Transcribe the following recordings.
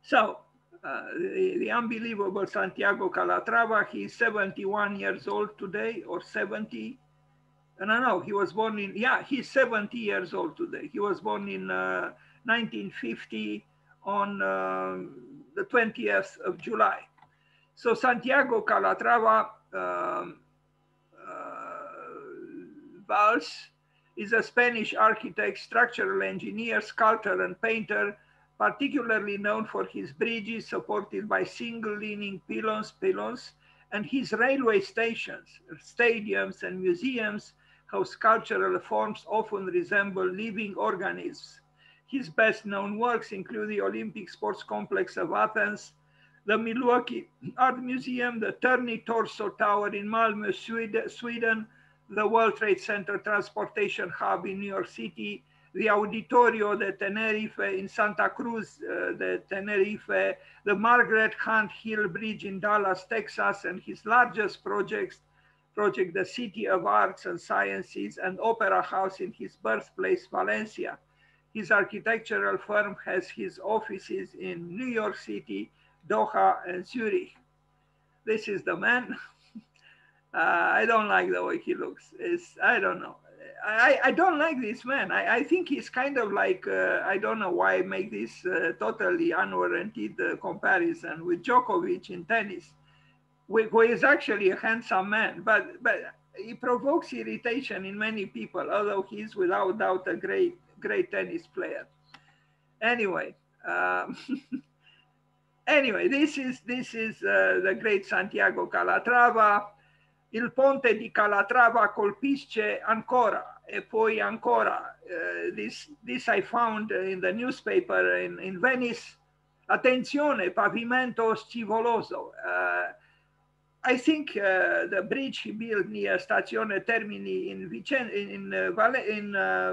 So the unbelievable Santiago Calatrava, he's 71 years old today, or 70. No, he was born in, yeah, he's 70 years old today. He was born in 1950 on the 20th of July. So Santiago Calatrava Valls is a Spanish architect, structural engineer, sculptor, and painter, particularly known for his bridges supported by single leaning pylons, and his railway stations, stadiums, and museums whose sculptural forms often resemble living organisms. His best known works include the Olympic Sports Complex of Athens, the Milwaukee Art Museum, the Hsb Tower in Malmo, Sweden, the World Trade Center Transportation Hub in New York City, the Auditorio de Tenerife in Santa Cruz de Tenerife, the Margaret Hunt Hill Bridge in Dallas, Texas, and his largest project, the City of Arts and Sciences and Opera House in his birthplace, Valencia. His architectural firm has his offices in New York City, Doha, and Zurich. This is the man. I don't like the way he looks. I don't know. I don't like this man. I think he's kind of like, I don't know why I make this totally unwarranted comparison with Djokovic in tennis, who is actually a handsome man, but he provokes irritation in many people, although he's without doubt a great tennis player. Anyway, anyway, this is the great Santiago Calatrava. Il ponte di Calatrava colpisce ancora e poi ancora. This I found in the newspaper in Venice. Attenzione, pavimento scivoloso. I think the bridge he built near Stazione Termini in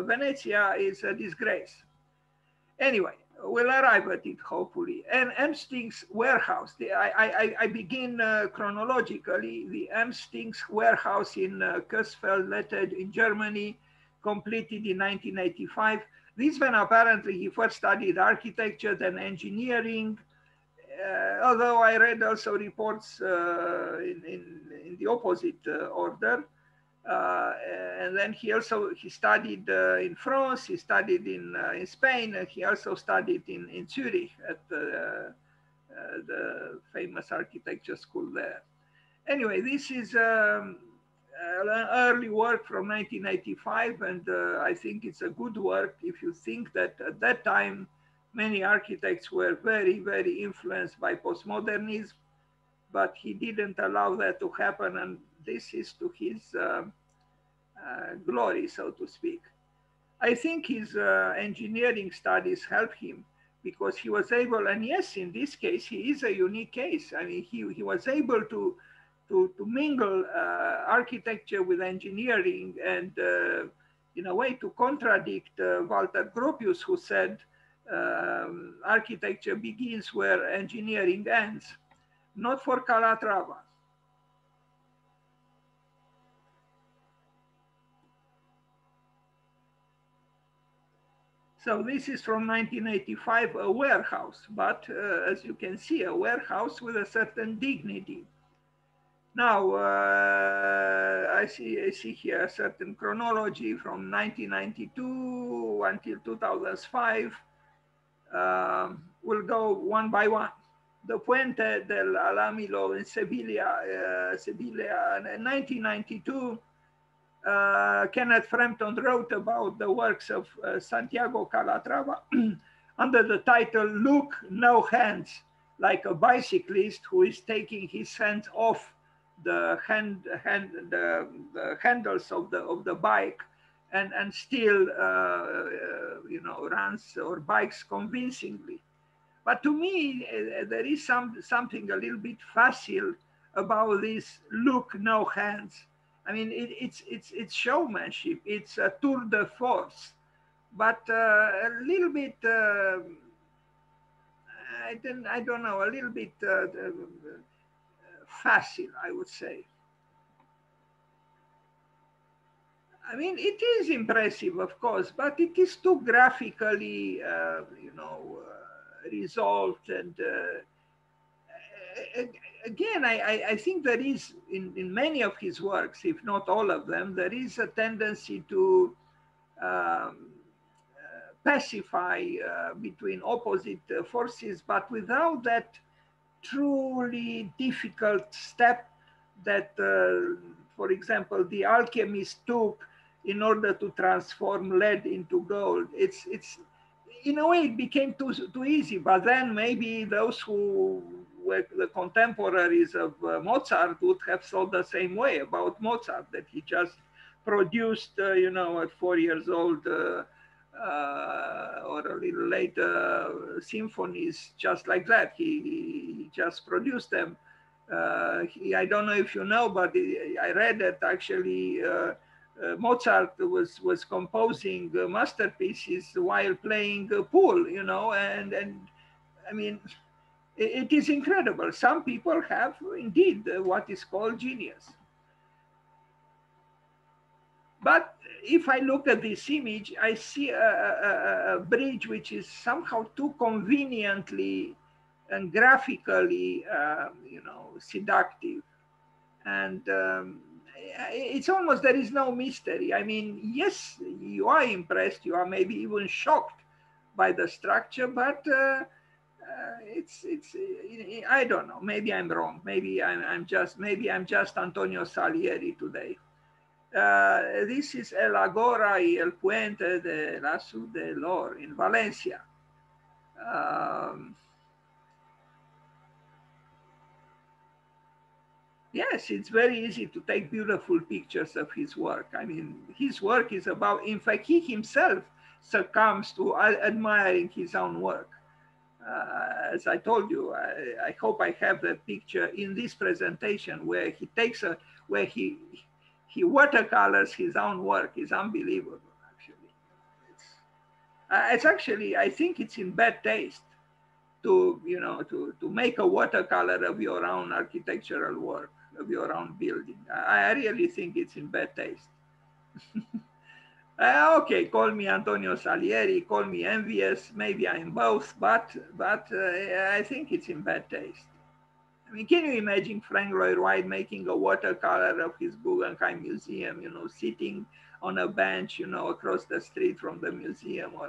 Venezia is a disgrace. Anyway, we'll arrive at it hopefully. And Ernst's warehouse, I begin chronologically. The Ernst's warehouse in Kösfeldlettet in Germany, completed in 1985. This when apparently he first studied architecture, then engineering, although I read also reports in the opposite order. And then he studied in France, he studied in Spain, and he also studied in Zurich at the famous architecture school there. Anyway, this is an early work from 1985, and I think it's a good work if you think that at that time many architects were very influenced by postmodernism, but he didn't allow that to happen, and this is to his glory, so to speak. I think his engineering studies helped him because he was able, and yes, in this case, he is a unique case. I mean, he was able to mingle architecture with engineering and in a way to contradict Walter Gropius, who said architecture begins where engineering ends. Not for Calatrava. So this is from 1985, a warehouse, but as you can see, a warehouse with a certain dignity. Now, I see here a certain chronology from 1992 until 2005. We'll go one by one. The Puente del Alamilo in Sevilla, in 1992, Kenneth Frampton wrote about the works of Santiago Calatrava under the title "Look, No Hands," like a bicyclist who is taking his hands off the handles of the bike and still runs or bikes convincingly. But to me, there is something a little bit facile about this "look, no hands." I mean, it's showmanship. It's a tour de force, but a little bit. I don't know. A little bit facile, I would say. I mean, it is impressive, of course, but it is too graphically, resolved. And again, I think there is, in many of his works, if not all of them, there is a tendency to pacify between opposite forces, but without that truly difficult step that, for example, the alchemist took in order to transform lead into gold. It's in a way it became too easy. But then maybe those who were the contemporaries of Mozart would have thought the same way about Mozart, that he just produced, at 4 years old. Or a little later, symphonies just like that. He just produced them. I don't know if you know, but I read that actually Mozart was composing masterpieces while playing pool, and I mean, it is incredible. Some people have indeed what is called genius. But if I look at this image, I see a bridge which is somehow too conveniently and graphically, seductive. And it's almost, there is no mystery. I mean, yes, you are impressed, you are maybe even shocked by the structure, but it's I don't know, maybe I'm wrong. Maybe I'm just Antonio Salieri today. This is El Agora y el Puente de la Ciudad del Oro in Valencia. Yes, it's very easy to take beautiful pictures of his work. I mean, his work is about, in fact, he himself succumbs to admiring his own work. As I told you, I hope I have that picture in this presentation where he takes where he watercolors his own work. Is unbelievable, actually. It's actually, I think it's in bad taste to make a watercolor of your own architectural work, of your own building. I really think it's in bad taste. Okay, call me Antonio Salieri, call me envious, maybe I'm both, but I think it's in bad taste. I mean, can you imagine Frank Lloyd Wright making a watercolor of his Guggenheim Museum, sitting on a bench, across the street from the museum? Or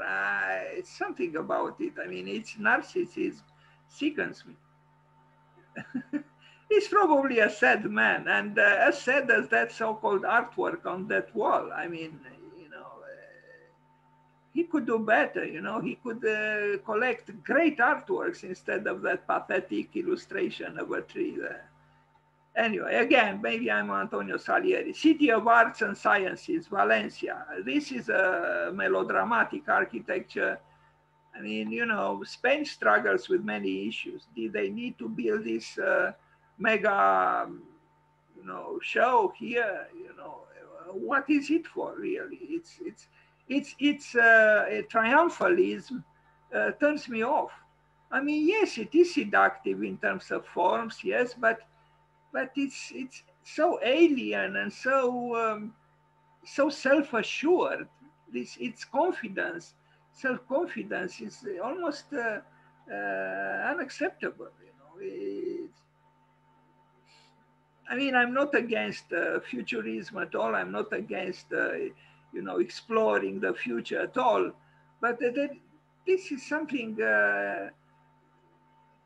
it's something about it. I mean, it's narcissism sickens me. He's probably a sad man, and as sad as that so-called artwork on that wall. I mean, he could do better, he could collect great artworks instead of that pathetic illustration of a tree there. Anyway, again, maybe I'm Antonio Salieri. City of Arts and Sciences, Valencia. This is a melodramatic architecture. I mean, Spain struggles with many issues. Did they need to build this mega, show here? What is it for, really? Its triumphalism turns me off. I mean, yes, it is seductive in terms of forms, yes, but it's so alien and so self-assured. Its confidence, self-confidence is almost unacceptable. I mean, I'm not against futurism at all. I'm not against exploring the future at all. But this is something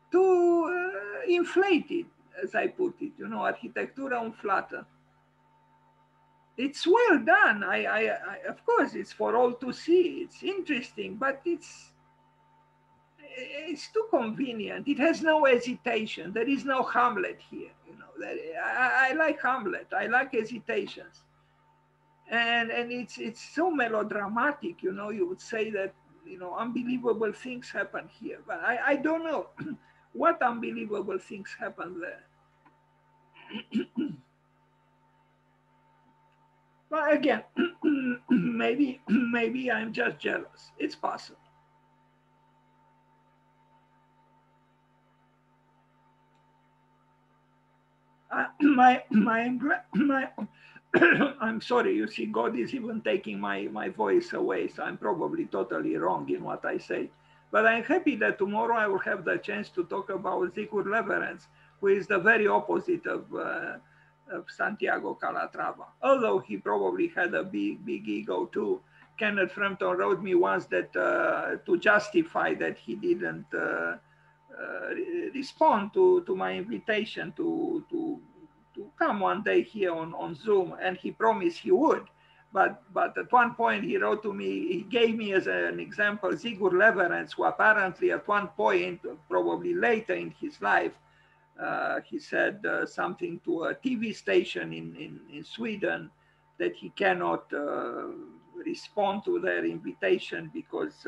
too inflated, as I put it, architectura umflată. It's well done. Of course, it's for all to see. It's interesting, but it's too convenient. It has no hesitation. There is no Hamlet here. I like Hamlet. I like hesitations. And it's so melodramatic, you would say that, unbelievable things happen here. But I don't know what unbelievable things happen there. But again, maybe I'm just jealous. It's possible. I'm sorry, you see, God is even taking my voice away, so I'm probably totally wrong in what I say. But I'm happy that tomorrow I will have the chance to talk about Zikur Leverance, who is the very opposite of Santiago Calatrava. Although he probably had a big ego too. Kenneth Frampton wrote me once that to justify that he didn't respond to my invitation to come one day here on Zoom, and he promised he would. But at one point he wrote to me, he gave me as an example Zigur Leverance, who apparently at one point, probably later in his life, he said something to a TV station in Sweden that he cannot respond to their invitation because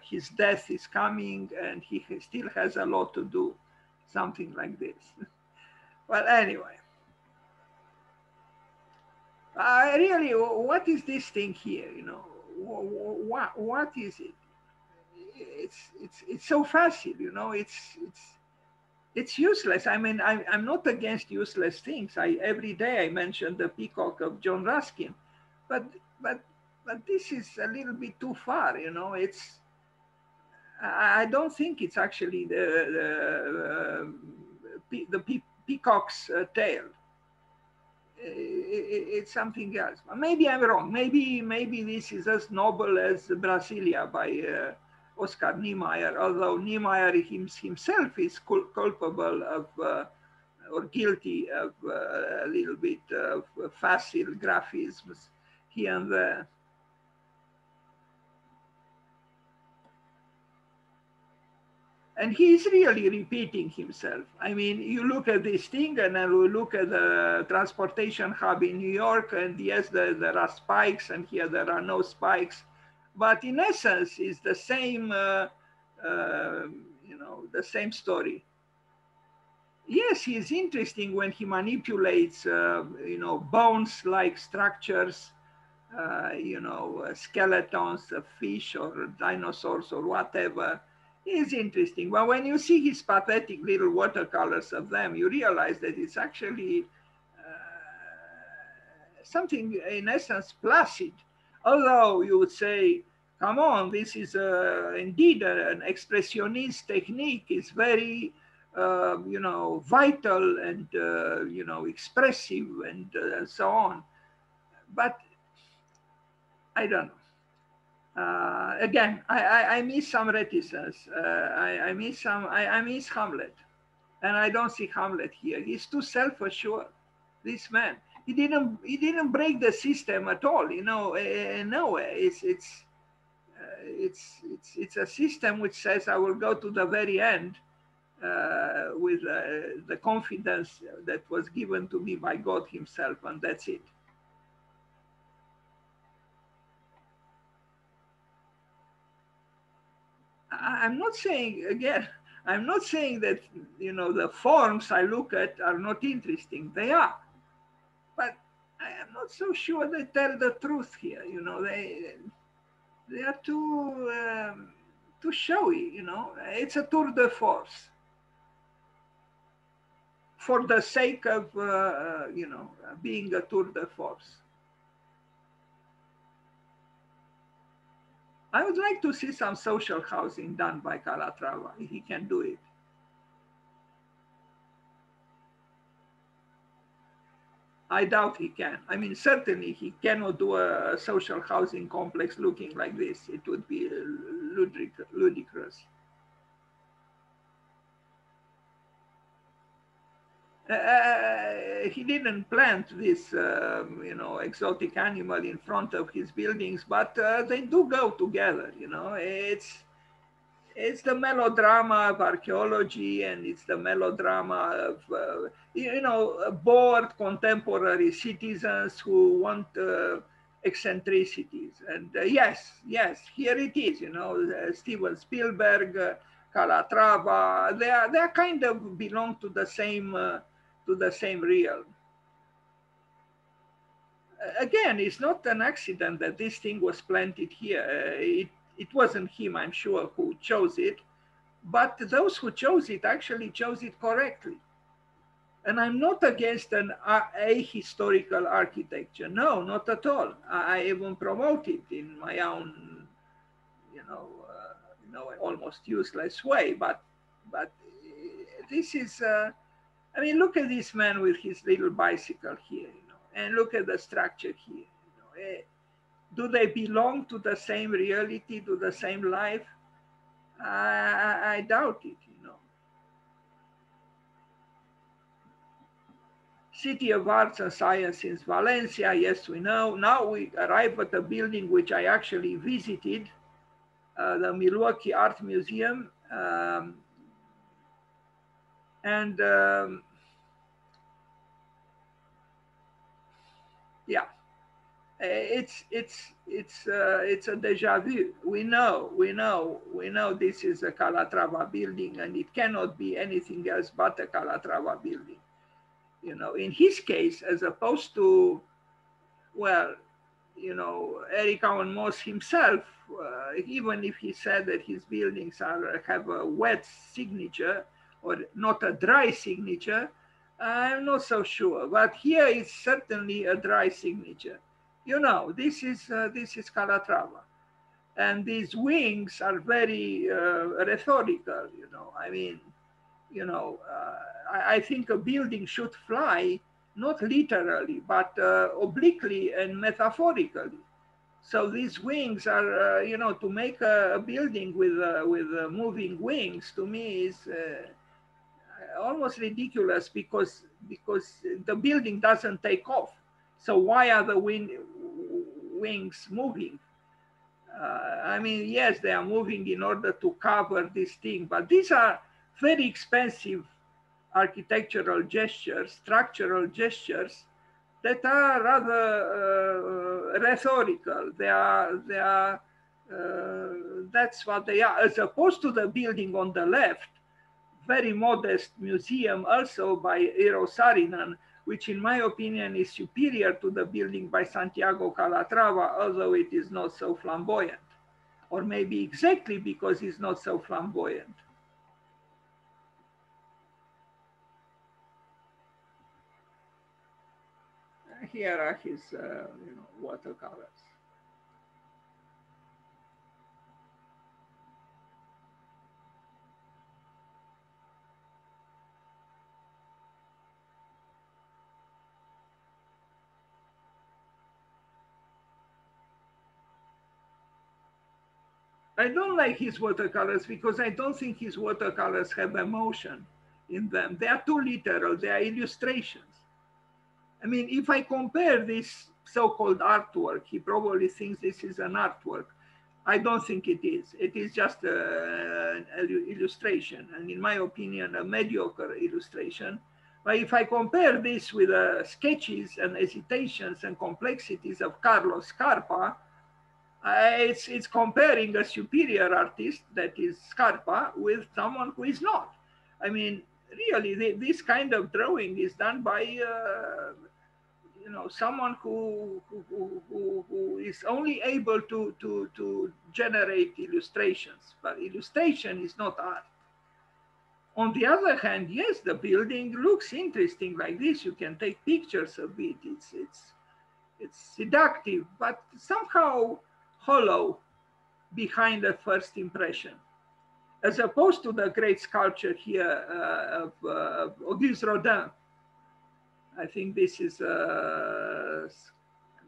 his death is coming and he still has a lot to do, something like this. Well, anyway, really, what is this thing here? You know, what is it? It's so facile. You know, it's useless. I mean, I'm not against useless things. Every day I mention the peacock of John Ruskin, but but but this is a little bit too far. You know, I don't think it's actually the peacock's tail. It's something else. Maybe I'm wrong. Maybe this is as noble as Brasilia by Oscar Niemeyer, although Niemeyer himself is culpable of or guilty of a little bit of facile graphisms here and there. And he's really repeating himself. I mean, you look at this thing and then we look at the transportation hub in New York, and yes, there are spikes, and here there are no spikes. But in essence, it's the same, you know, the same story. Yes, he's interesting when he manipulates, you know, bones-like structures, you know, skeletons of fish or dinosaurs or whatever. Is interesting. But when you see his pathetic little watercolors of them, you realize that it's actually something in essence placid. Although you would say, come on, this is indeed an expressionist technique. It's very, you know, vital and, you know, expressive and so on. But I don't know. Again, I miss some reticence. I miss Hamlet, and I don't see Hamlet here. He's too self-assured. This man, he didn't break the system at all. You know, no way. It's a system which says I will go to the very end with the confidence that was given to me by God Himself, and that's it. I'm not saying, again, I'm not saying that, you know, the forms I look at are not interesting. They are. But I am not so sure they tell the truth here. You know, they are too showy, you know. It's a tour de force for the sake of, you know, being a tour de force. I would like to see some social housing done by Calatrava, if he can do it. I doubt he can. I mean, certainly he cannot do a social housing complex looking like this. It would be ludicrous. He didn't plant this, you know, exotic animal in front of his buildings, but they do go together. You know, it's the melodrama of archaeology, and it's the melodrama of you know, bored contemporary citizens who want eccentricities. And yes, here it is. You know, Steven Spielberg, Calatrava, they are kind of belong to the same realm. Again, it's not an accident that this thing was planted here. It wasn't him, I'm sure, who chose it, but those who chose it actually chose it correctly. And I'm not against an ahistorical architecture. No, not at all. I even promote it in my own, you know, you know, an almost useless way. But this is, I mean, look at this man with his little bicycle here, you know, and look at the structure here. You know, do they belong to the same reality, to the same life? I doubt it, you know. City of Arts and Science in Valencia, yes, we know. Now we arrive at a building which I actually visited, the Milwaukee Art Museum. And yeah, it's a deja vu. We know this is a Calatrava building, and it cannot be anything else but a Calatrava building. You know, in his case, as opposed to, well, you know, Eric Owen Moss himself, even if he said that his buildings have a wet signature or not a dry signature, I'm not so sure. But here it's certainly a dry signature. You know, this is Calatrava, and these wings are very rhetorical. You know, I mean, you know, I think a building should fly not literally, but obliquely and metaphorically. So these wings are, you know, to make a building with moving wings to me is almost ridiculous because the building doesn't take off. So why are the wings moving? I mean, yes, they are moving in order to cover this thing, but these are very expensive architectural gestures, structural gestures that are rather rhetorical. That's what they are, as opposed to the building on the left, very modest museum also by Eero Saarinen, which in my opinion is superior to the building by Santiago Calatrava, although it is not so flamboyant, or maybe exactly because it's not so flamboyant. Here are his you know, watercolors. I don't like his watercolors because I don't think his watercolors have emotion in them. They are too literal, they are illustrations. I mean, if I compare this so-called artwork, he probably thinks this is an artwork. I don't think it is. It is just an illustration, and in my opinion, a mediocre illustration. But if I compare this with sketches and hesitations and complexities of Carlos Scarpa, it's comparing a superior artist, that is Scarpa, with someone who is not. I mean, really, this kind of drawing is done by you know, someone who is only able to generate illustrations, but illustration is not art. On the other hand, yes, the building looks interesting like this. You can take pictures of it. It's seductive, but somehow hollow behind the first impression, as opposed to the great sculpture here of Auguste Rodin. I think this is, I'm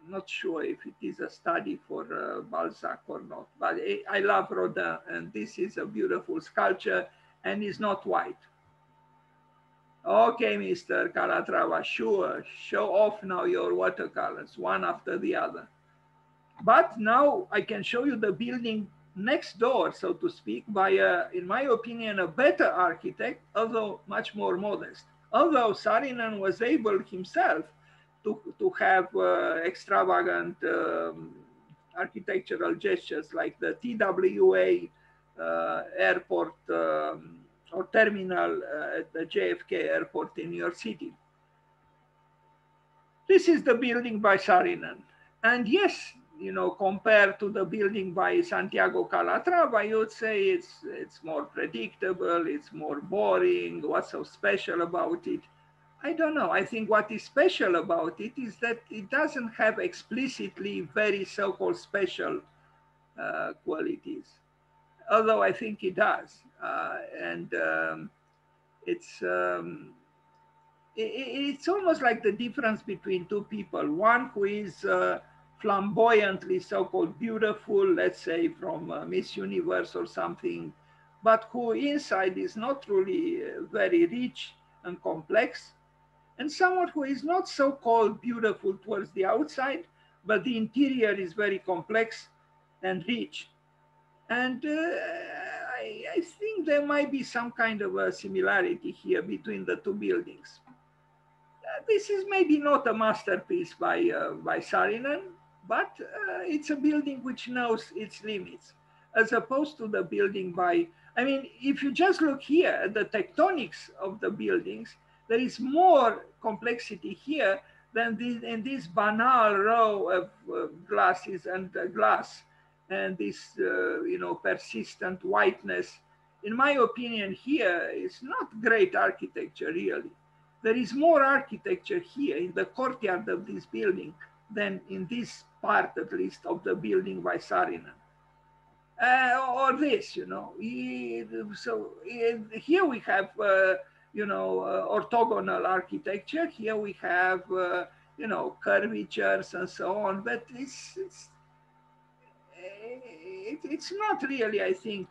not sure if it is a study for Balzac or not, but I love Rodin, and this is a beautiful sculpture, and it's not white. Okay, Mr. Calatrava, sure, show off now your watercolors, one after the other. But now I can show you the building next door, so to speak, by, in my opinion, a better architect, although much more modest. Although Saarinen was able himself to have extravagant architectural gestures like the TWA airport or terminal at the JFK airport in New York City. This is the building by Saarinen. And yes, you know, compared to the building by Santiago Calatrava, you would say it's more predictable, it's more boring. What's so special about it? I don't know. I think what is special about it is that it doesn't have explicitly very so-called special qualities. although I think it does. And it's it's almost like the difference between two people. One who is flamboyantly so-called beautiful, let's say from Miss Universe or something, but who inside is not really very rich and complex, and someone who is not so-called beautiful towards the outside, but the interior is very complex and rich. And I think there might be some kind of a similarity here between the two buildings. This is maybe not a masterpiece by Saarinen, but it's a building which knows its limits, as opposed to the building by, I mean, if you just look here at the tectonics of the buildings, there is more complexity here than in this banal row of glasses and glass and this, persistent whiteness. In my opinion, here is not great architecture, really. There is more architecture here in the courtyard of this building than in this part, at least, of the building by Saarinen. Or this, So here we have, orthogonal architecture. Here we have, curvatures and so on. But it's not really, I think,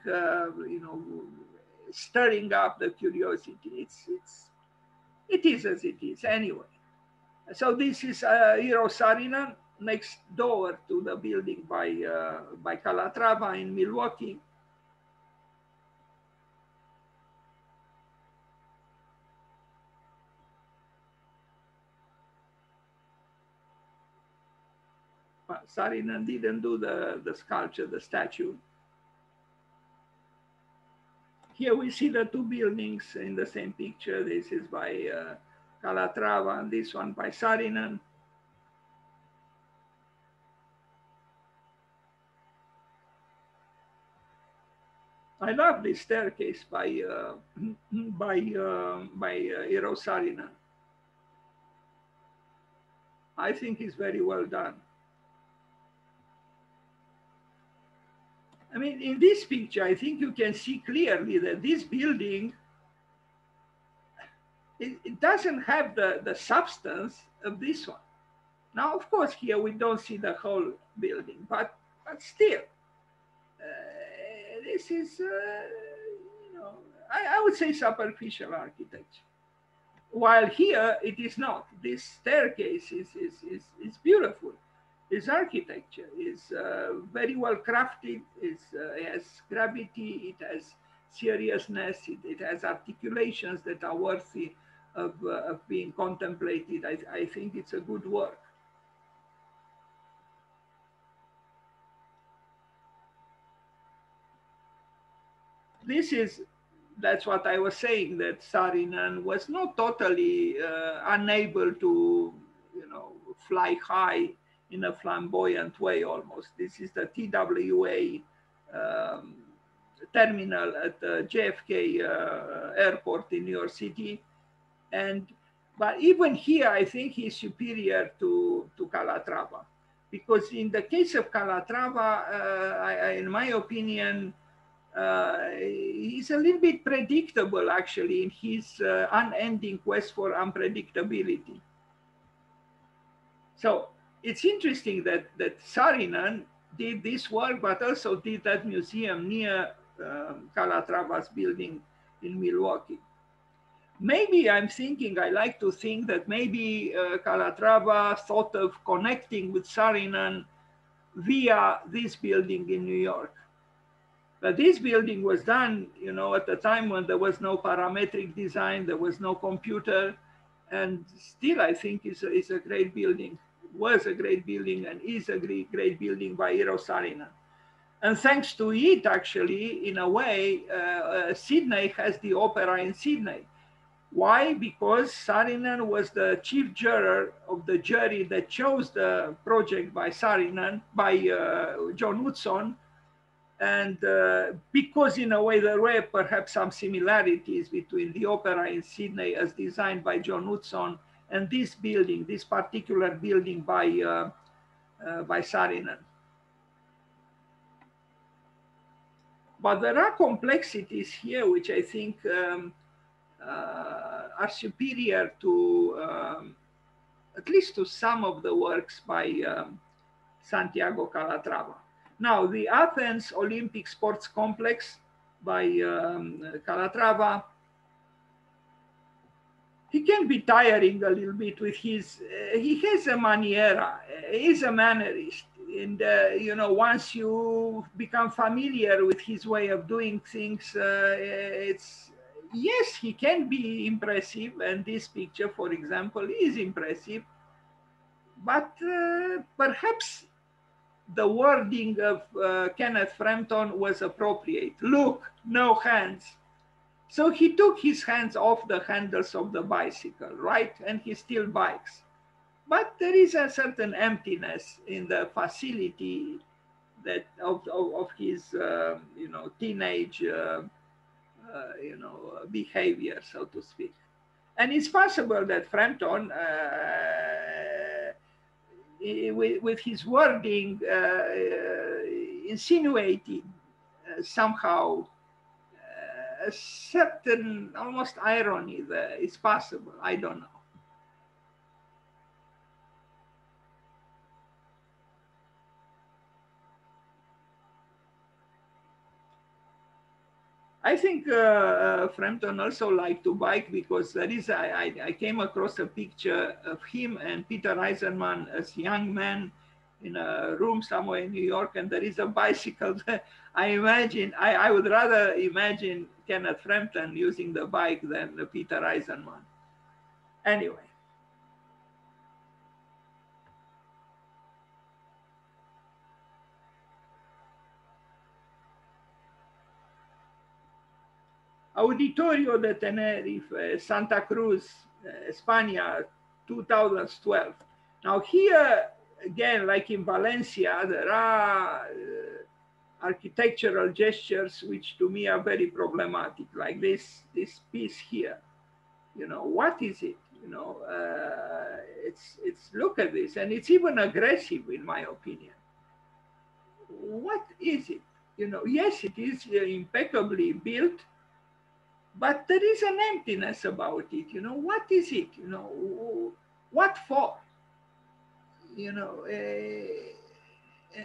stirring up the curiosity. It is as it is anyway. So this is Eero Saarinen next door to the building by Calatrava in Milwaukee. But Saarinen didn't do the sculpture, the statue. Here we see the two buildings in the same picture. This is by Calatrava and this one by Saarinen. I love this staircase by Eero Saarinen. I think it's very well done. I mean, in this picture, I think you can see clearly that this building, it doesn't have the substance of this one. Now, of course, here we don't see the whole building, but still, this is, I would say superficial architecture. While here, it is not. This staircase is beautiful. Its architecture is very well crafted. It has gravity, it has seriousness, it has articulations that are worthy of being contemplated. I think it's a good work. That's what I was saying, that Saarinen was not totally unable to, fly high in a flamboyant way almost. This is the TWA terminal at the JFK airport in New York City. But even here, I think he's superior to Calatrava. Because in the case of Calatrava, in my opinion, he's a little bit predictable, actually, in his unending quest for unpredictability. So it's interesting that Saarinen did this work, but also did that museum near Calatrava's building in Milwaukee. Maybe I like to think that maybe Calatrava thought of connecting with Saarinen via this building in New York. But this building was done, at the time when there was no parametric design, there was no computer, and still I think it's a great building. Was a great building and is a great building by Eero Saarinen. And thanks to it, actually, in a way, Sydney has the opera in Sydney. Why? Because Saarinen was the chief juror of the jury that chose the project by Saarinen, by John Utzon. And because in a way there were perhaps some similarities between the opera in Sydney as designed by John Utzon and this building, this particular building by Saarinen. But there are complexities here which I think are superior to, at least to some of the works by Santiago Calatrava. Now, the Athens Olympic Sports Complex by Calatrava, he can be tiring a little bit with his, he has a maniera, he's a mannerist. And, you know, once you become familiar with his way of doing things, it's, yes, he can be impressive. And this picture, for example, is impressive. But perhaps the wording of Kenneth Frampton was appropriate. Look, no hands. So he took his hands off the handles of the bicycle, right? And he still bikes. But there is a certain emptiness in the facility that of his, you know, teenage, you know, behavior, so to speak. And it's possible that Frampton, with his wording, insinuated somehow a certain almost irony that is possible. I don't know. I think Frampton also liked to bike because there is, I came across a picture of him and Peter Eisenman as young men in a room somewhere in New York, and there is a bicycle. I imagine, I would rather imagine Kenneth Frampton using the bike than Peter Eisenman. Anyway. Auditorio de Tenerife, Santa Cruz, España, 2012. Now here, again, like in Valencia, there are architectural gestures which to me are very problematic, like this piece here. You know, what is it? You know, it's look at this, and it's even aggressive in my opinion. What is it? You know, yes, it is impeccably built, but there is an emptiness about it. You know, what is it? You know, what for? You know,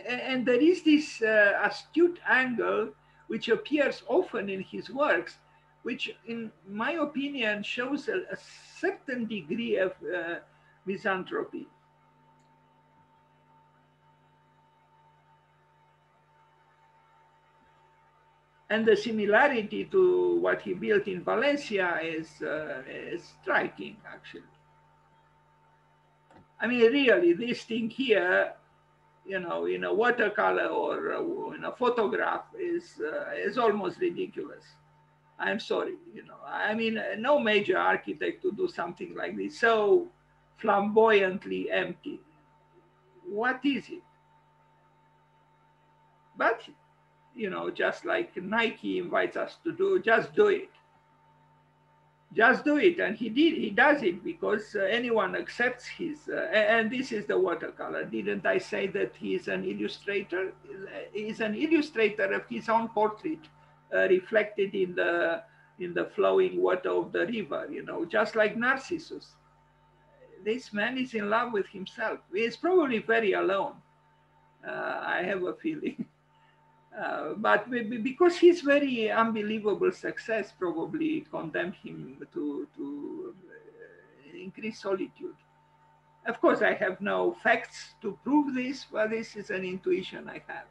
and there is this astute angle which appears often in his works, which in my opinion shows a certain degree of misanthropy. And the similarity to what he built in Valencia is striking, actually. I mean, really, this thing here, you know, in a watercolor or in a photograph is almost ridiculous. I'm sorry, you know. I mean, no major architect to do something like this, so flamboyantly empty. What is it? But, you know, just like Nike invites us to do, just do it. Just do it. And he does it because anyone accepts his, and this is the watercolor. Didn't I say that he's an illustrator? He's an illustrator of his own portrait, reflected in the flowing water of the river, you know, just like Narcissus. This man is in love with himself. He's probably very alone. I have a feeling. But because his very unbelievable success probably condemned him to increase solitude. Of course, I have no facts to prove this, but this is an intuition I have.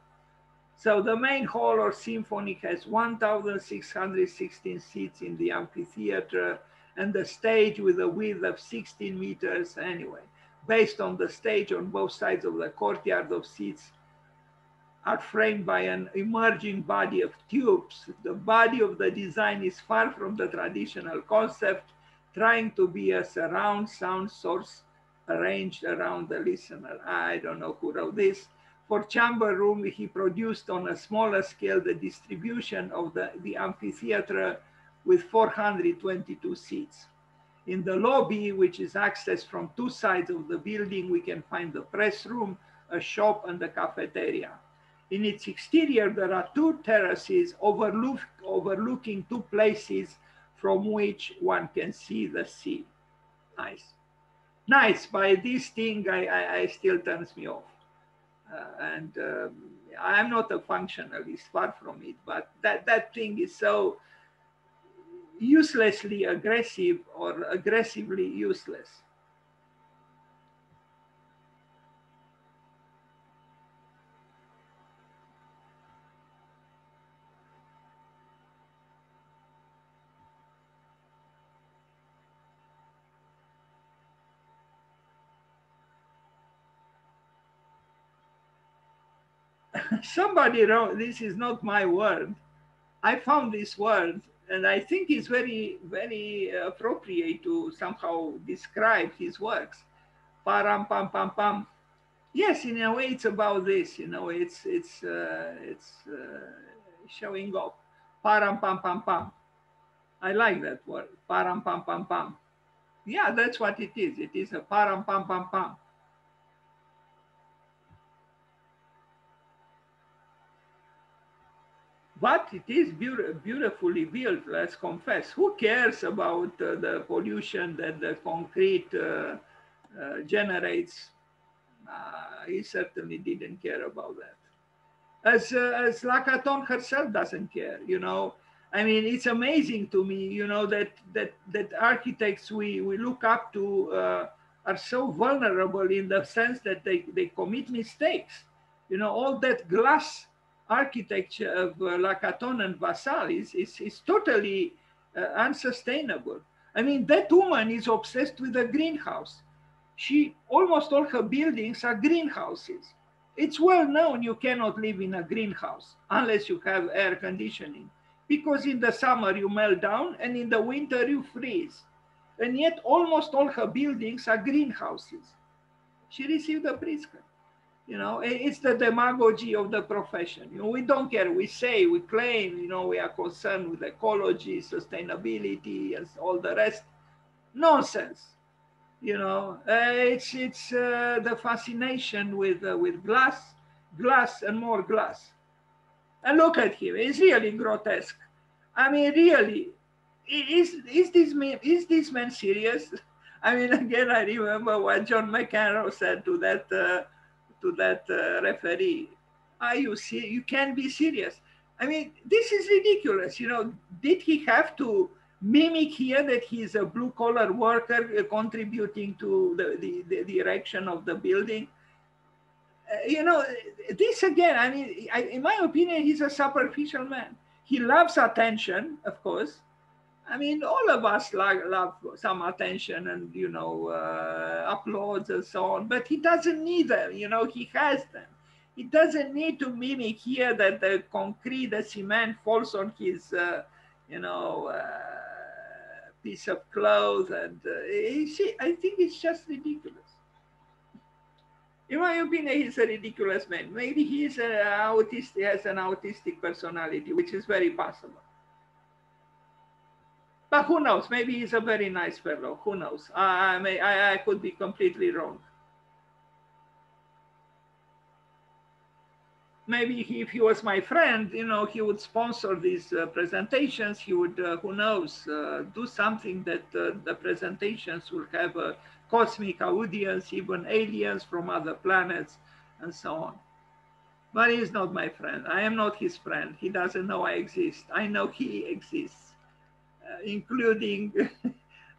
So the main hall or symphony has 1,616 seats in the amphitheater, and the stage with a width of 16 meters anyway. Based on the stage on both sides of the courtyard of seats are framed by an emerging body of tubes. The body of the design is far from the traditional concept, trying to be a surround sound source arranged around the listener. I don't know who wrote this. For chamber room, he produced on a smaller scale the distribution of the amphitheater with 422 seats. In the lobby, which is accessed from two sides of the building, we can find the press room, a shop, and the cafeteria. In its exterior, there are two terraces overlooking two places from which one can see the sea. Nice. Nice, but this thing I still turns me off. And I'm not a functionalist, far from it, but that thing is so uselessly aggressive or aggressively useless. Somebody wrote, this is not my word. I found this word, and I think it's very, very appropriate to somehow describe his works. Param pam pam pam. Yes, in a way, it's about this. You know, it's showing off. Param pam pam pam. I like that word. Param pam pam pam. Yeah, that's what it is. It is a param pam pam pam. But it is beautifully built, let's confess. Who cares about the pollution that the concrete generates? He certainly didn't care about that. As Lacaton herself doesn't care, you know. I mean, it's amazing to me, you know, that architects we look up to are so vulnerable in the sense that they commit mistakes. You know, all that glass architecture of Lacaton and Vassal is totally unsustainable. I mean, that woman is obsessed with a greenhouse. She almost all her buildings are greenhouses. It's well known you cannot live in a greenhouse unless you have air conditioning, because in the summer you melt down and in the winter you freeze. And yet almost all her buildings are greenhouses. She received a Pritzker. You know, it's the demagogy of the profession. You know, we don't care. We say, we claim, you know, we are concerned with ecology, sustainability, and all the rest. Nonsense. You know, it's the fascination with glass and more glass. And look at him; it's really grotesque. I mean, really, is this man serious? I mean, again, I remember what John McEnroe said to that referee. Are you see? You can't be serious. I mean, this is ridiculous. You know, did he have to mimic here that he's a blue collar worker contributing to the erection of the building? You know, this again, I mean, in my opinion, he's a superficial man. He loves attention, of course. I mean, all of us love some attention and, you know, applause and so on, but he doesn't need them, you know, he has them. He doesn't need to mimic here that the concrete, the cement falls on his, you know, piece of clothes. And I think it's just ridiculous. In my opinion, he's a ridiculous man. Maybe he's an autistic, has an autistic personality, which is very possible. But who knows? Maybe he's a very nice fellow. Who knows? I could be completely wrong. Maybe if he was my friend, you know, he would sponsor these presentations. He would, who knows, do something that the presentations will have a cosmic audience, even aliens from other planets, and so on. But he's not my friend. I am not his friend. He doesn't know I exist. I know he exists, including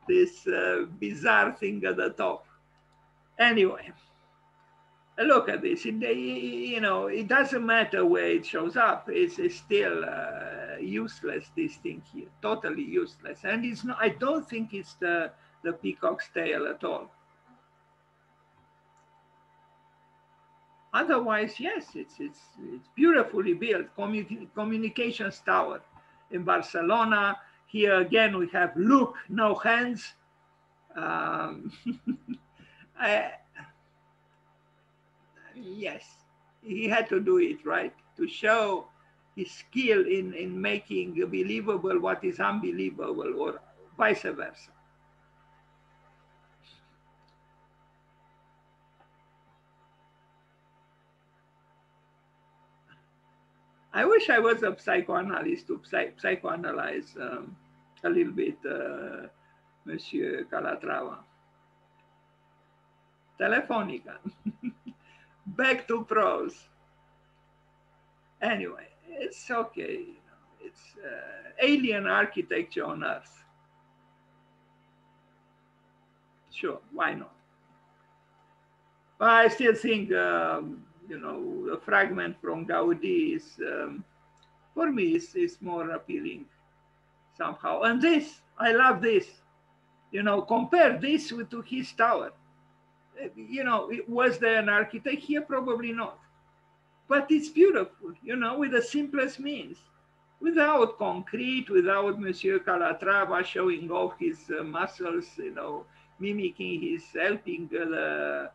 this bizarre thing at the top. Anyway, look at this. You know, it doesn't matter where it shows up. It's still useless. This thing here, totally useless. And it's not. I don't think it's the peacock's tail at all. Otherwise, yes, it's beautifully built. Communications tower in Barcelona. Here again, we have look, no hands. Um, I, yes, he had to do it, right? To show his skill in making believable what is unbelievable, or vice versa. I wish I was a psychoanalyst to psychoanalyze a little bit Monsieur Calatrava. Telefonica. Back to prose. Anyway, it's okay. You know, it's alien architecture on Earth. Sure, why not? But I still think, you know, the fragment from Gaudi is, for me, is more appealing somehow. And this, I love this. You know, compare this to his tower. You know, was there an architect here? Probably not. But it's beautiful, you know, with the simplest means, without concrete, without Monsieur Calatrava showing off his muscles, you know, mimicking his, helping the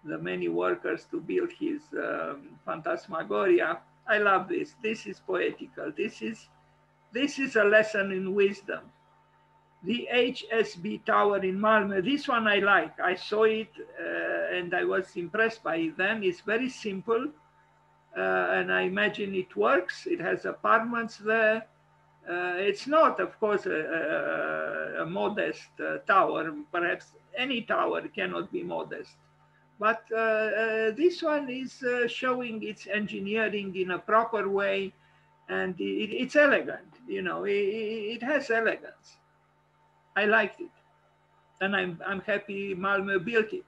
many workers to build his phantasmagoria. I love this. This is poetical. This is a lesson in wisdom. The Hsb Tower in Malmo, this one I like. I saw it and I was impressed by it then. It's very simple. And I imagine it works. It has apartments there. It's not, of course, a modest tower. Perhaps any tower cannot be modest. But this one is showing its engineering in a proper way, and it's elegant. You know, it has elegance. I liked it, and I'm happy Malmo built it.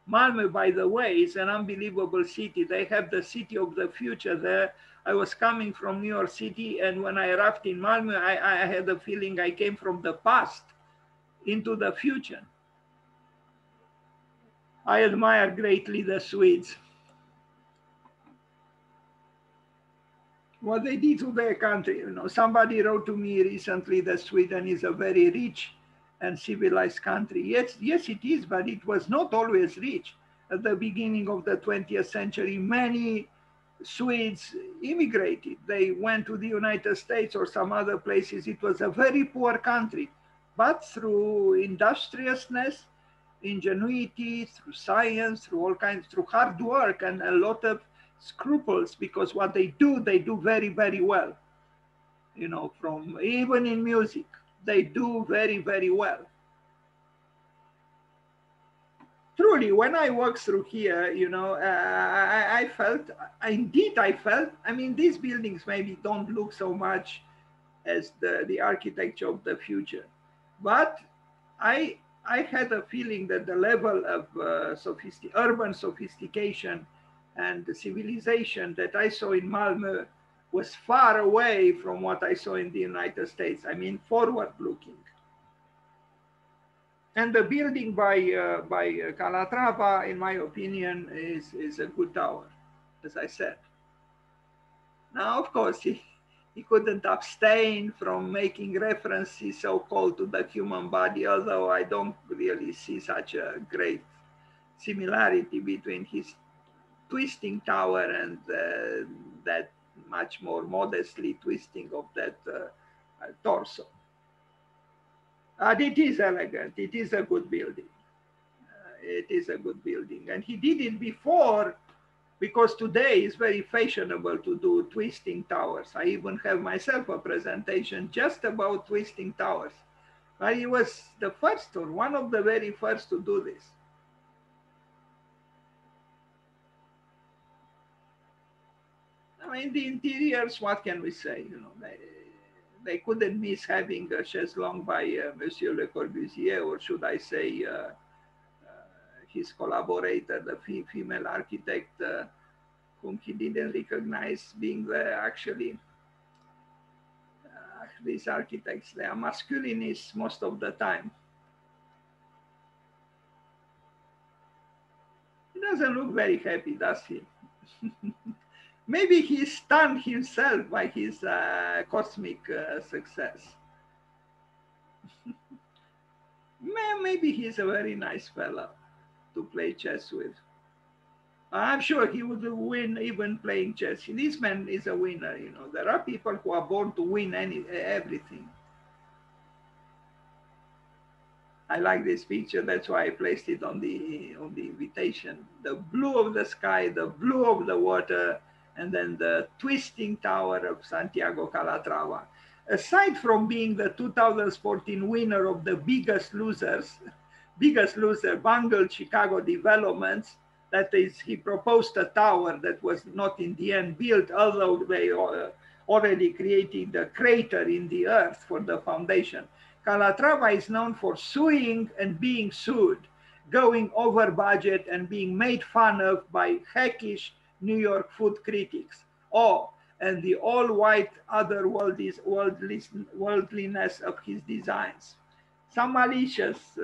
Malmo, by the way, is an unbelievable city. They have the city of the future there. I was coming from New York City, and when I arrived in Malmo, I had the feeling I came from the past into the future. I admire greatly the Swedes. What they did to their country, you know, somebody wrote to me recently that Sweden is a very rich and civilized country. Yes, it is, but it was not always rich. At the beginning of the 20th century, many Swedes immigrated. They went to the United States or some other places. It was a very poor country, but through industriousness, ingenuity, through science, through all kinds, through hard work and a lot of scruples, because what they do very, very well. You know, from even in music, they do very, very well. Truly, when I walked through here, you know, I felt, indeed I felt, I mean, these buildings maybe don't look so much as the architecture of the future, but I had a feeling that the level of urban sophistication and the civilization that I saw in Malmo was far away from what I saw in the United States. I mean, forward looking. And the building by Calatrava, in my opinion, is a good tower, as I said. Now, of course, he couldn't abstain from making references, so-called, to the human body, although I don't really see such a great similarity between his twisting tower and that much more modestly twisting of that torso. It is elegant. It is a good building. It is a good building. And he did it before, because today is very fashionable to do twisting towers. I even have myself a presentation just about twisting towers. But he was the first, or one of the very first, to do this. I mean, the interiors, what can we say? You know, they couldn't miss having a chaise-longue by Monsieur Le Corbusier, or should I say his collaborator, the female architect, whom he didn't recognize being actually these architects. They are masculinists most of the time. He doesn't look very happy, does he? Maybe he stunned himself by his cosmic success. Maybe he's a very nice fellow to play chess with. I'm sure he would win even playing chess. This man is a winner. You know, there are people who are born to win everything. I like this picture. That's why I placed it on the invitation. The blue of the sky, the blue of the water, and then the twisting tower of Santiago Calatrava. Aside from being the 2014 winner of the Biggest Loser, bungled Chicago developments, that is, he proposed a tower that was not in the end built, although they already created a crater in the earth for the foundation. Calatrava is known for suing and being sued, going over budget and being made fun of by hackish New York food critics. Oh, and the all-white worldliness of his designs. Some malicious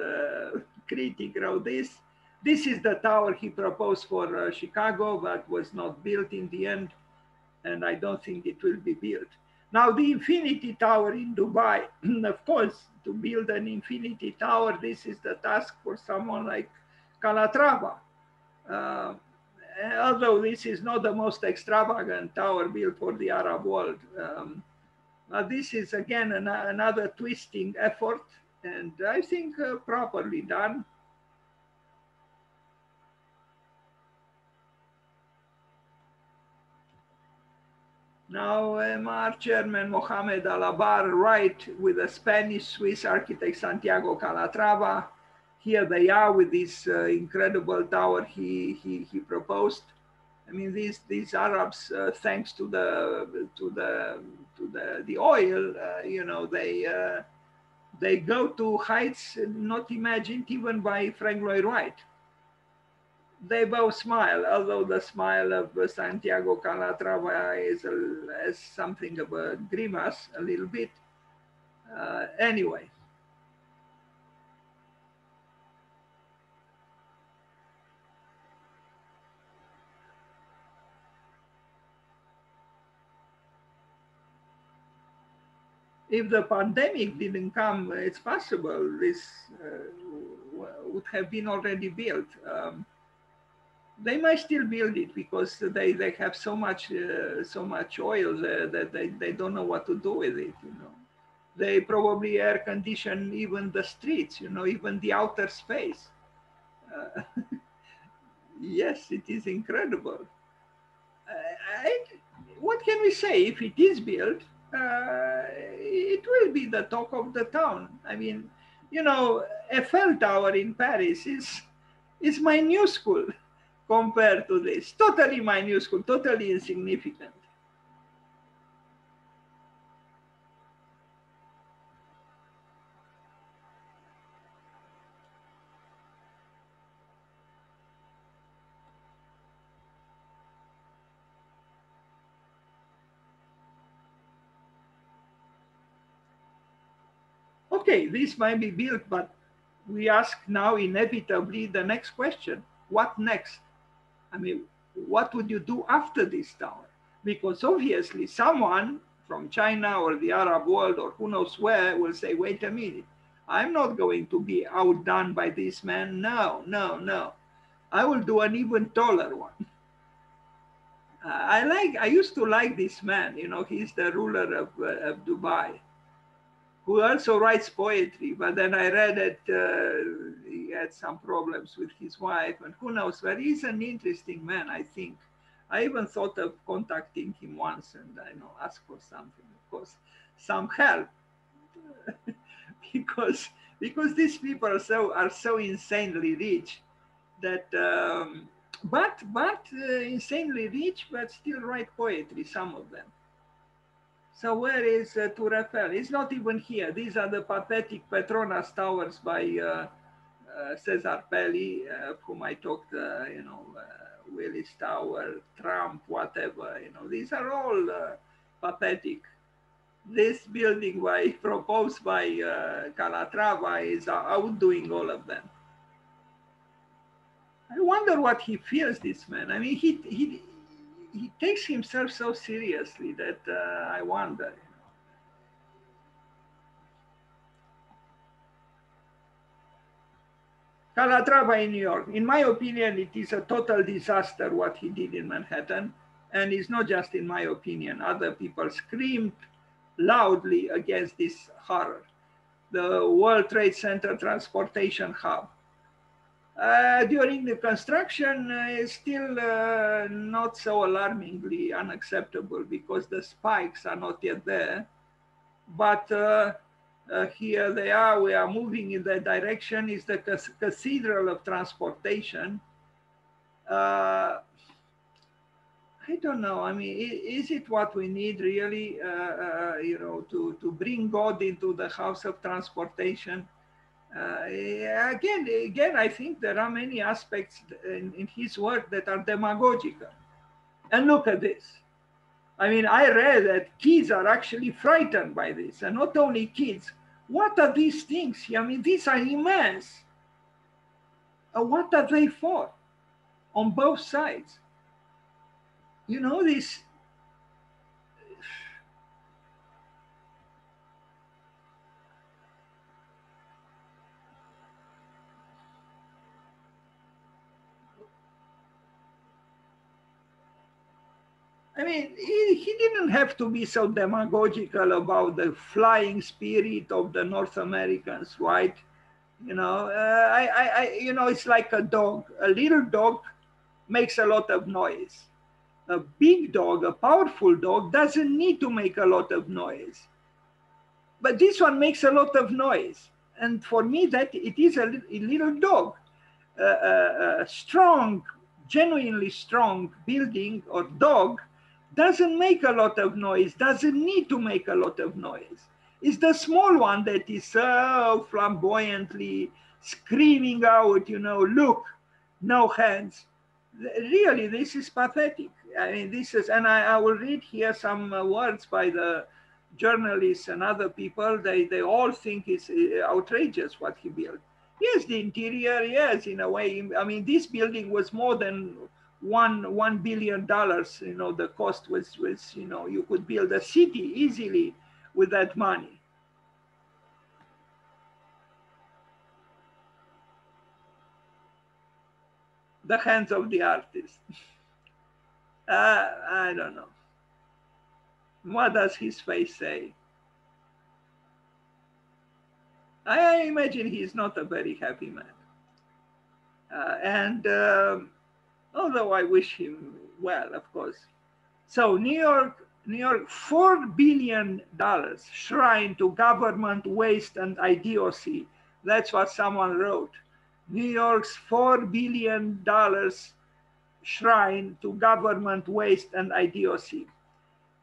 critic wrote this. This is the tower he proposed for Chicago, but was not built in the end, and I don't think it will be built. Now, the Infinity Tower in Dubai, of course, to build an Infinity Tower, this is the task for someone like Calatrava. Although this is not the most extravagant tower built for the Arab world. This is, again, another twisting effort, and I think properly done. Now, our chairman, Mohamed Alabar, right, with the Spanish-Swiss architect Santiago Calatrava. Here they are with this incredible tower he proposed. I mean, these Arabs, thanks to the oil, you know, they go to heights not imagined even by Frank Lloyd Wright. They both smile, although the smile of Santiago Calatrava is something of a grimace, a little bit. Anyway. If the pandemic didn't come, it's possible this would have been already built. They might still build it because they have so much oil that they don't know what to do with it. You know, they probably air condition even the streets. You know, even the outer space. Yes, it is incredible. What can we say? If it is built, it will be the talk of the town. I mean, you know, Eiffel Tower in Paris is minuscule compared to this. Totally minuscule, totally insignificant. Okay, this might be built, but we ask now inevitably the next question: what next? I mean, what would you do after this tower? Because obviously someone from China or the Arab world or who knows where will say, wait a minute, I'm not going to be outdone by this man. No, no, no. I will do an even taller one. I used to like this man, you know, he's the ruler of Dubai, who also writes poetry, but then I read that he had some problems with his wife, and who knows, but he's an interesting man, I think. I even thought of contacting him once and ask for something, of course, some help, because these people are so insanely rich that, but insanely rich, but still write poetry, some of them. So where is Tour Eiffel? It's not even here. These are the pathetic Petronas towers by Cesar Pelli, of whom I talked, Willis Tower, Trump, whatever. You know, these are all pathetic. This building proposed by Calatrava is outdoing all of them. I wonder what he feels, this man. I mean, he takes himself so seriously that I wonder. Calatrava in New York. In my opinion, it is a total disaster what he did in Manhattan. And it's not just in my opinion. Other people screamed loudly against this horror. The World Trade Center transportation hub. during the construction is still not so alarmingly unacceptable because the spikes are not yet there. But here they are, we are moving in that direction, is the cathedral of transportation. I don't know. I mean, is it what we need really, you know, to bring God into the house of transportation? Again, I think there are many aspects in his work that are demagogical. And look at this. I mean, I read that kids are actually frightened by this, and not only kids. What are these things? I mean, these are immense. What are they for? On both sides. You know, this. I mean, he didn't have to be so demagogical about the flying spirit of the North Americans, right? You know, you know, it's like a dog. A little dog makes a lot of noise. A big dog, a powerful dog, doesn't need to make a lot of noise. But this one makes a lot of noise. And for me, that it is a little dog. A strong, genuinely strong building or dog doesn't make a lot of noise, doesn't need to make a lot of noise. It's the small one that is so flamboyantly screaming out, you know, look, no hands. Really, this is pathetic. I mean, this is, and I will read here some words by the journalists and other people. They all think it's outrageous what he built. Yes, the interior, yes, in a way. I mean, this building was more than $1 billion. You know, the cost was, you know, you could build a city easily with that money. The hands of the artist. I don't know. What does his face say? I imagine he's not a very happy man. And although I wish him well, of course. So New York, $4 billion shrine to government waste and idiocy. That's what someone wrote. New York's $4 billion shrine to government waste and idiocy.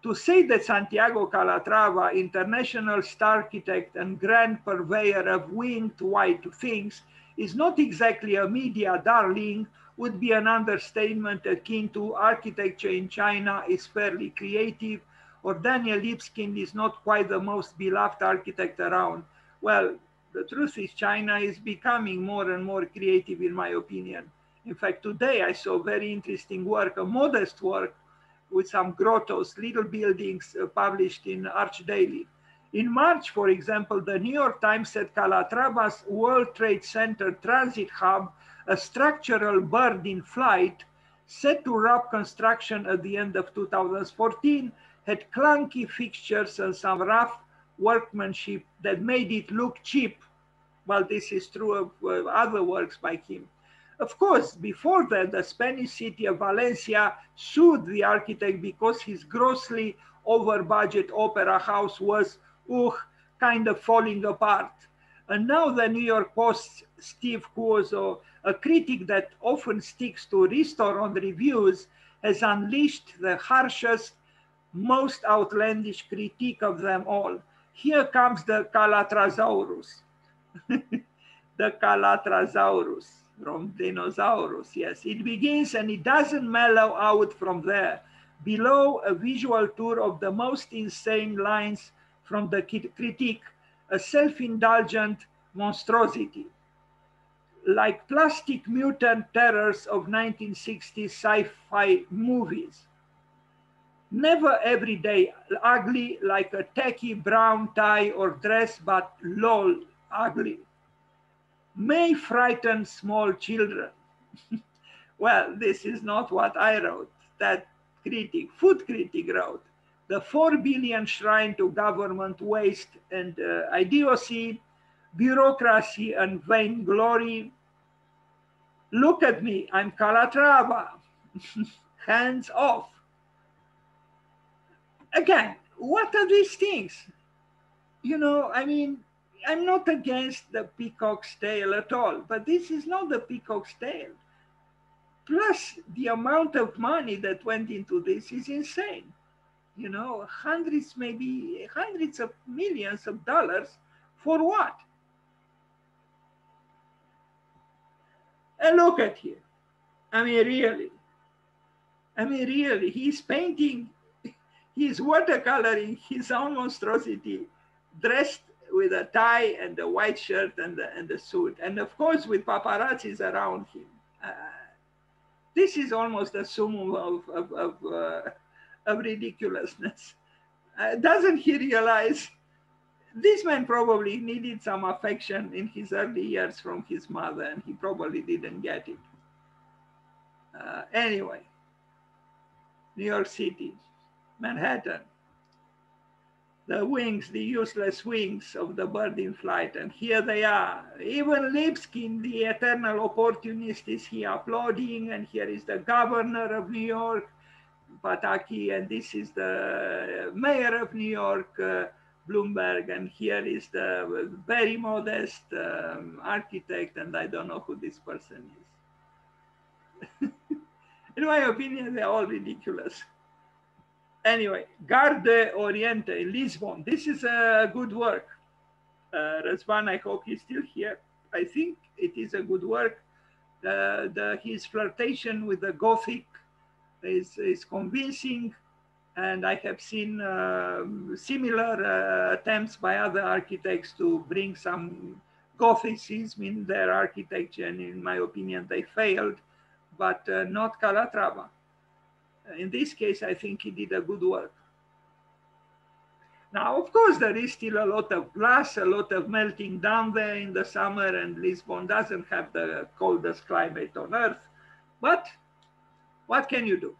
To say that Santiago Calatrava, international star architect and grand purveyor of winged white things, is not exactly a media darling would be an understatement akin to architecture in China is fairly creative, or Daniel Lipskind is not quite the most beloved architect around. Well, the truth is China is becoming more and more creative in my opinion. In fact, today I saw very interesting work, a modest work, with some grottos, little buildings published in Arch Daily. In March, for example, the New York Times said Calatrava's World Trade Center Transit Hub, a structural bird in flight, set to wrap construction at the end of 2014, had clunky fixtures and some rough workmanship that made it look cheap. Well, this is true of other works by him. Of course, before that, the Spanish city of Valencia sued the architect because his grossly over-budget opera house was, kind of falling apart. And now the New York Post's Steve Cuozzo, a critic that often sticks to restaurant reviews, has unleashed the harshest, most outlandish critique of them all. Here comes the Calatrasaurus. The Calatrasaurus from Dinosaurus, yes. It begins and it doesn't mellow out from there. Below, a visual tour of the most insane lines from the critique, a self-indulgent monstrosity. Like plastic mutant terrors of 1960s sci-fi movies. Never every day ugly like a tacky brown tie or dress, but lol, ugly. May frighten small children. Well, this is not what I wrote. That critic, food critic wrote. The 4 billion shrine to government waste and idiocy, bureaucracy and vainglory. Look at me, I'm Calatrava. Hands off. Again, what are these things? You know, I mean, I'm not against the peacock's tail at all, but this is not the peacock's tail. Plus, the amount of money that went into this is insane. You know, hundreds, maybe hundreds of millions of dollars for what? And look at here. I mean, really. I mean, really, he's painting, he's watercoloring his own monstrosity, dressed with a tie and a white shirt and the suit. And of course, with paparazzis around him. This is almost a summum of ridiculousness. Doesn't he realize this man probably needed some affection in his early years from his mother, and he probably didn't get it. Anyway, New York City, Manhattan, the wings, the useless wings of the bird in flight, and here they are. Even Lipskin, the eternal opportunist, is here applauding, and here is the governor of New York, Pataki, and this is the mayor of New York, Bloomberg, and here is the very modest architect, and I don't know who this person is. In my opinion, they're all ridiculous. Anyway, Garde Oriente in Lisbon. This is a good work. Razvan, I hope he's still here. I think it is a good work. His flirtation with the Gothic is convincing. And I have seen similar attempts by other architects to bring some Gothicism in their architecture. And in my opinion, they failed, but not Calatrava. In this case, I think he did a good work. Now, of course, there is still a lot of glass, a lot of melting down there in the summer, and Lisbon doesn't have the coldest climate on earth. But what can you do?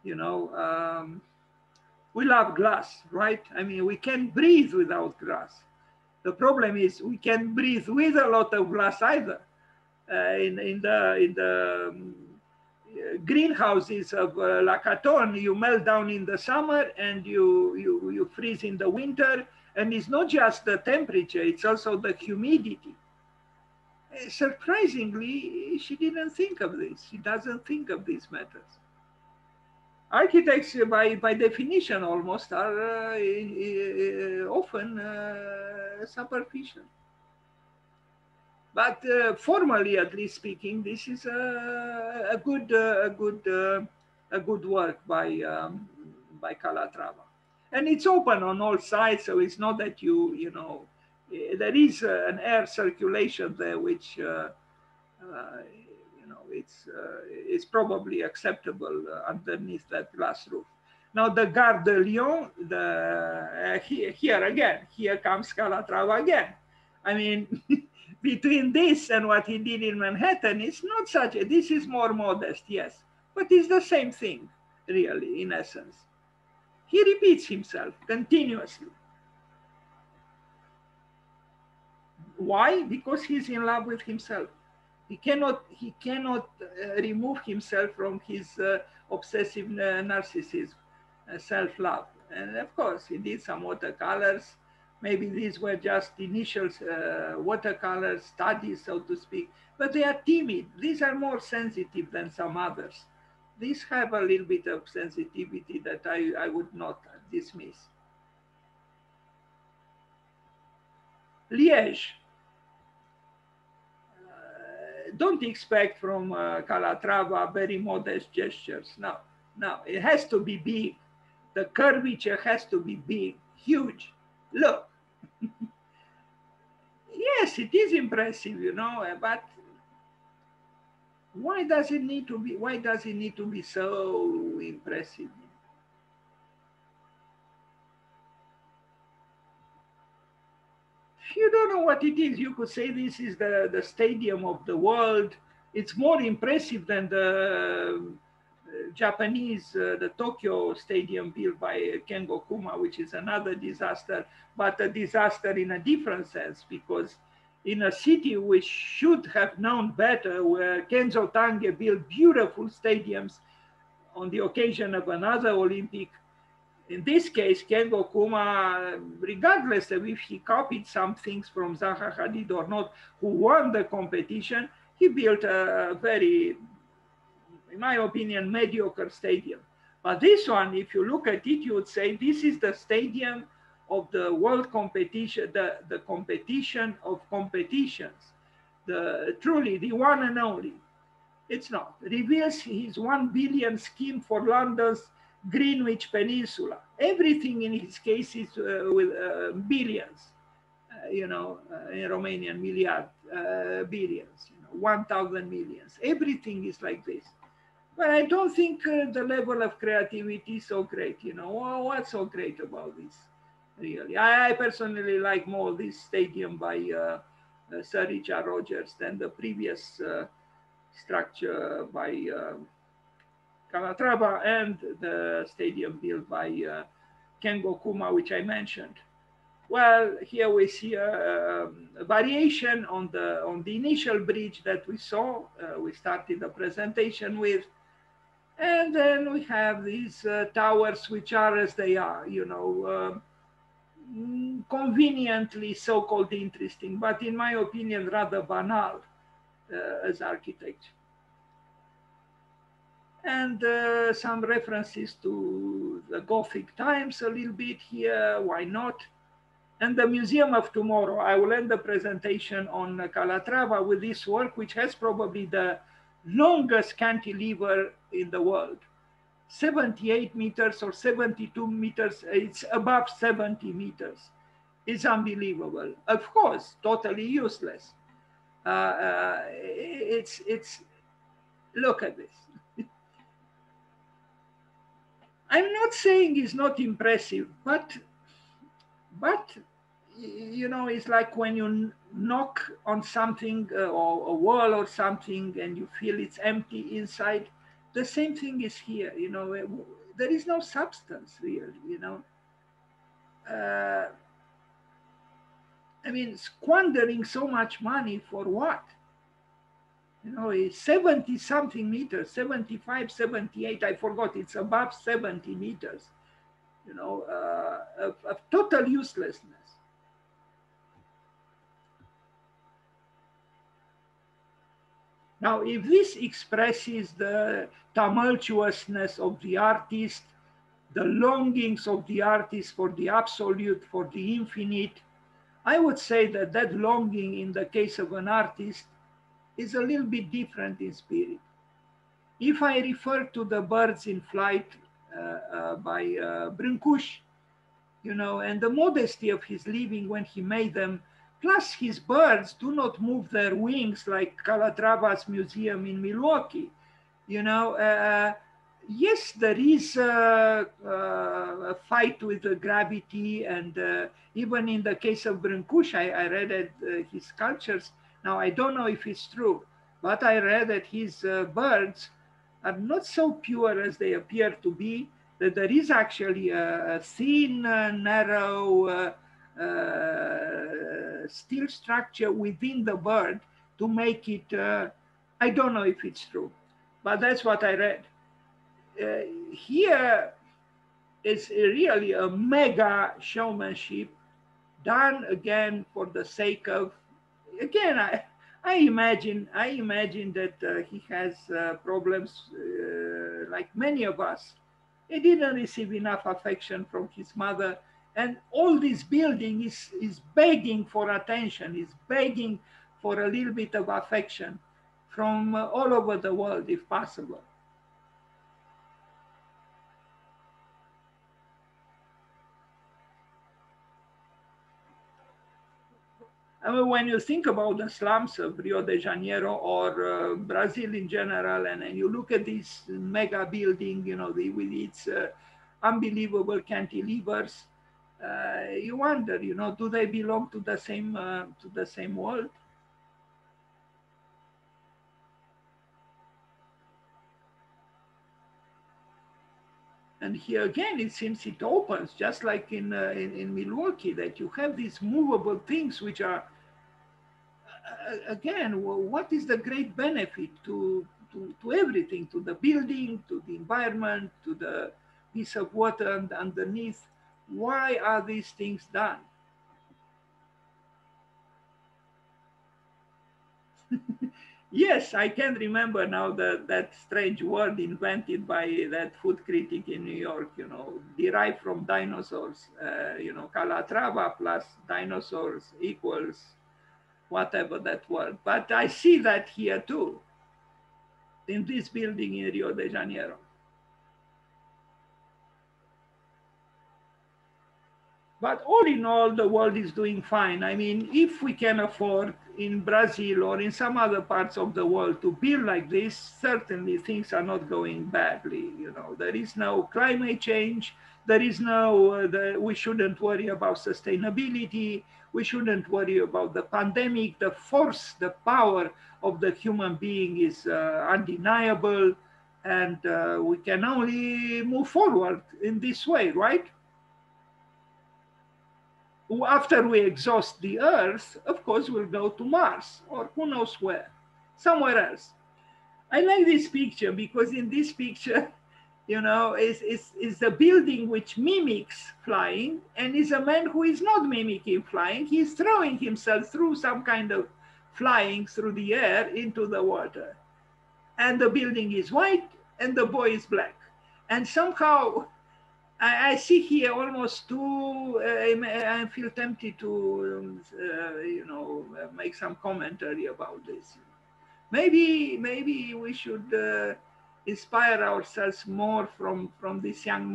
You know, we love glass, right? I mean, we can't breathe without glass. The problem is we can't breathe with a lot of glass either. In the greenhouses of Lacaton, you melt down in the summer and you freeze in the winter. And it's not just the temperature, it's also the humidity. Surprisingly, she didn't think of this. She doesn't think of these matters. Architects, by definition, almost are often superficial. But formally, at least speaking, this is a good work by Calatrava, and it's open on all sides. So it's not that you know there is an air circulation there, which you know it's probably acceptable underneath that glass roof. Now the Gare de Lyon, here comes Calatrava again. I mean. Between this and what he did in Manhattan, it's not such a, this is more modest, yes, but it's the same thing, really, in essence. He repeats himself continuously. Why? Because he's in love with himself. He cannot remove himself from his obsessive narcissism, self-love. And of course, he did some watercolors. Maybe these were just initial watercolor studies, so to speak, but they are timid. These are more sensitive than some others. These have a little bit of sensitivity that I would not dismiss. Liège. Don't expect from Calatrava very modest gestures. No, it has to be big. The curvature has to be big, huge. Look, yes, it is impressive, you know, but why does it need to be so impressive? If you don't know what it is, you could say this is the stadium of the world. It's more impressive than the Japanese, the Tokyo stadium built by Kengo Kuma, which is another disaster, but a disaster in a different sense, because in a city which should have known better, where Kenzo Tange built beautiful stadiums on the occasion of another Olympic. In this case, Kengo Kuma, regardless of if he copied some things from Zaha Hadid or not, who won the competition, he built a very, in my opinion, mediocre stadium. But this one, if you look at it, you would say this is the stadium of the world competition, the competition of competitions, truly the one and only. It's not. Reveals his 1 billion scheme for London's Greenwich Peninsula. Everything in his case is with billions, in Romanian milliard, billions, 1,000 millions. Everything is like this. But I don't think the level of creativity is so great. What's so great about this? Really, I personally like more this stadium by Sir Richard Rogers than the previous structure by Calatrava and the stadium built by Kengo Kuma, which I mentioned. Well, here we see a variation on the initial bridge that we saw. We started the presentation with, and then we have these towers, which are as they are, conveniently so-called interesting, but in my opinion, rather banal as architecture. And some references to the Gothic times a little bit here, why not? And the Museum of Tomorrow. I will end the presentation on Calatrava with this work, which has probably the longest cantilever in the world. 78 meters or 72 meters, it's above 70 meters. It's unbelievable. Of course, totally useless. Look at this. I'm not saying it's not impressive, but it's like when you knock on something or a wall or something and you feel it's empty inside. The same thing is here. There is no substance really. I mean, squandering so much money for what? It's 70 something meters, 75, 78, I forgot, it's above 70 meters, of total uselessness. Now, if this expresses the tumultuousness of the artist, the longings of the artist for the absolute, for the infinite, I would say that that longing in the case of an artist is a little bit different in spirit. If I refer to the birds in flight by Brâncuș, and the modesty of his living when he made them, plus his birds do not move their wings like Calatrava's museum in Milwaukee. Yes, there is a fight with the gravity, and even in the case of Brâncuș, I read his sculptures. Now, I don't know if it's true, but I read that his birds are not so pure as they appear to be, that there is actually a thin, narrow steel structure within the bird to make it, I don't know if it's true, but that's what I read. Here is really a mega showmanship done again for the sake of, again, I imagine that he has problems like many of us. He didn't receive enough affection from his mother, and all this building is begging for attention, is begging for a little bit of affection from all over the world, if possible. I mean, when you think about the slums of Rio de Janeiro or Brazil in general, and you look at this mega building, with its unbelievable cantilevers, you wonder, do they belong to the same world? And here again, it seems it opens, just like in Milwaukee, that you have these movable things which are again, what is the great benefit to everything, to the building, to the environment, to the piece of water underneath? Why are these things done? Yes, I can remember now that strange word invented by that food critic in New York, derived from dinosaurs. Calatrava plus dinosaurs equals whatever that word. But I see that here too, in this building in Rio de Janeiro. But all in all, the world is doing fine. I mean, if we can afford in Brazil or in some other parts of the world to build like this, certainly things are not going badly. There is no climate change. There is no, we shouldn't worry about sustainability. We shouldn't worry about the pandemic. The force, the power of the human being is undeniable. And we can only move forward in this way, right? After we exhaust the Earth, of course, we'll go to Mars or who knows where, somewhere else. I like this picture because in this picture, is a building which mimics flying and is a man who is not mimicking flying. He's throwing himself through some kind of flying through the air into the water. And the building is white and the boy is black. And somehow I see here almost two. I feel tempted to, make some commentary about this. Maybe we should inspire ourselves more from this young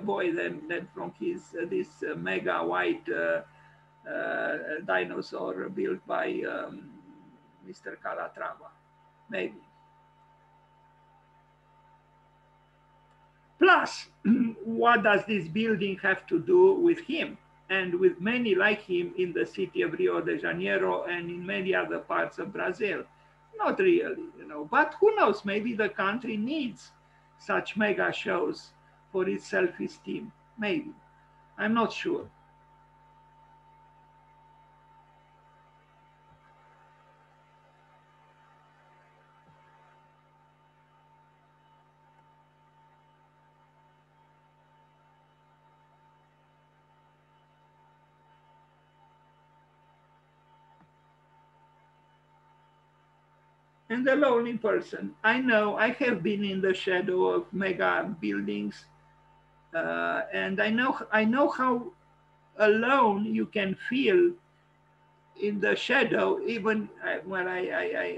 boy than from his this mega white dinosaur built by Mr. Calatrava. Maybe. Plus, what does this building have to do with him and with many like him in the city of Rio de Janeiro and in many other parts of Brazil? Not really, but who knows, maybe the country needs such mega shows for its self-esteem. Maybe. I'm not sure. And the lonely person. I know I have been in the shadow of mega buildings, and I know how alone you can feel in the shadow, even when I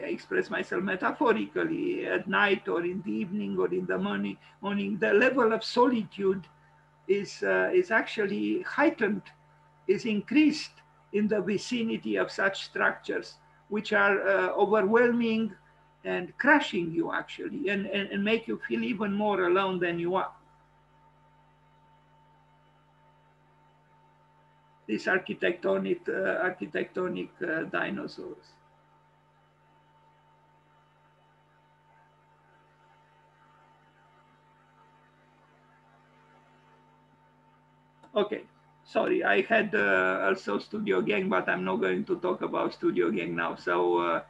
express myself metaphorically at night or in the evening or in the morning, the level of solitude is actually heightened, is increased in the vicinity of such structures, which are overwhelming and crushing you actually, and make you feel even more alone than you are. These architectonic dinosaurs. Okay, sorry, I had also Studio Gang, but I'm not going to talk about Studio Gang now. So